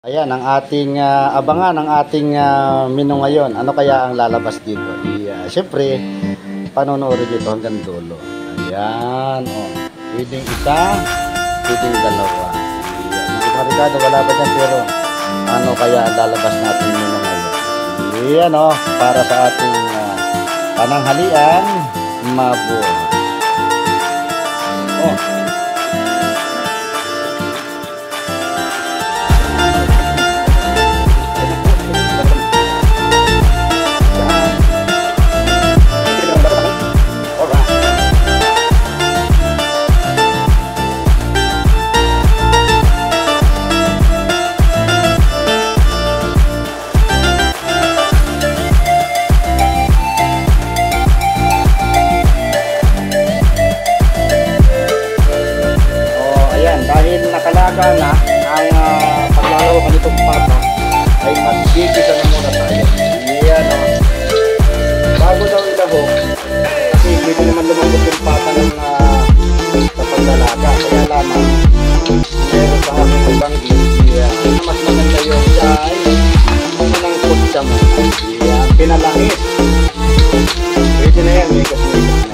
Ayan ang ating abangan ang ating menu ngayon. Ano kaya ang lalabas dito? Siyempre, panonoodin dito hanggang dulo. Ayan, oh. Pwedeng isa, pwedeng dalawa. Ayan. Mga Ricardo, wala ba dyan? Pero ano kaya ang lalabas natin menu ngayon? Ayan, oh. Para sa ating pananghalian, mabuhay. Oh. Dahil nakalaga na ang paglalawa nitong pata ay magbibisa na muna tayo. Yan o. Bago daw ilahok, kasi pwede naman lumabot yung pata ng sa paglalaga. Kaya lamang meron sa aking ibanggi. Mas maganda yung dahil unang kutsa mo. Yan, pinalangit. Pwede na yan, may kasmikas na yan.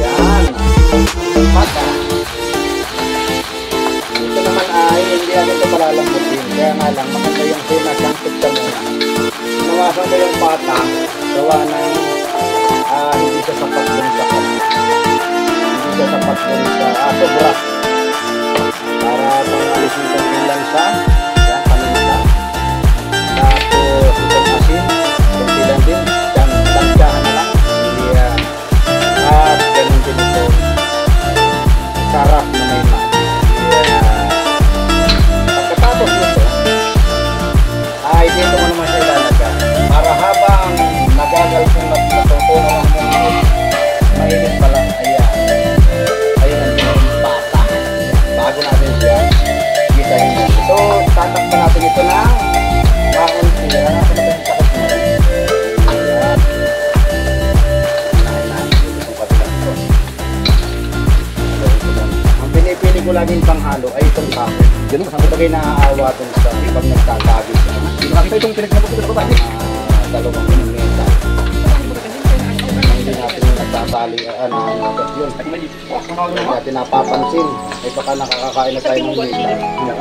Yan, pata. Hindi agad ito malalambutin. Kaya nga lang, maganda yung sinasangkot ka muna. Nawasan ko yung pata, gawa ng hindi siya sapat dun sa kat. Hindi siya sapat dun sa sobra. Para pang-alisin ko lang sa paminta. Tapos itong asin, kunti lang din. Tanggahan na lang. At ganun din ito. Sarap na may mat. Dito mo naman siya ilalagay para habang nagagal kung natutunan ang mundo, mainit pala. Ayan ang pata. Bago natin siya gisahin natin. So tatakpan natin ito na kaunti. Hanapin natin yung sakit mo. Ayan. Ang pinipili ko laging panghalo ay itong kape. Ganun kasi bagay naaawa itong sa ibang nagtatagis. Nakita itong pinagsagot ko ba? Dalawang minita. Hindi natin yung nagtatali yun. Hindi natin napapansin. Ay baka nakakakain na tayo ng minita.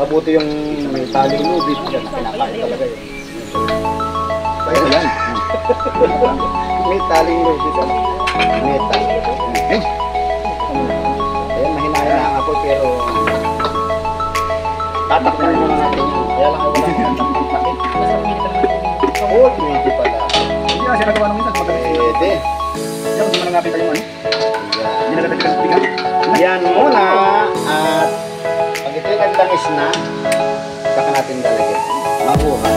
Mabuti yung may taling lubid. Yan, pinakain talaga yun. Kaya yan. May taling lubid. Meta. Ayan, mahinaya na ako pero tatakpan muna natin yun. Kaya lang wala. Oh, pwede pala. Hindi na siya nagawa ng minsan. Pwede. Kaya kung manangapin tayo ano? Hindi na nagagawin ng bigas. Yan muna. At pag ito'y naglamis na, saka natin lalagyan. Mabuhay.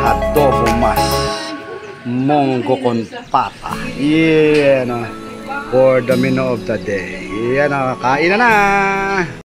Adobo mas monggo con pata. Yeah, no. For the menu of the day. Yan, kain na na.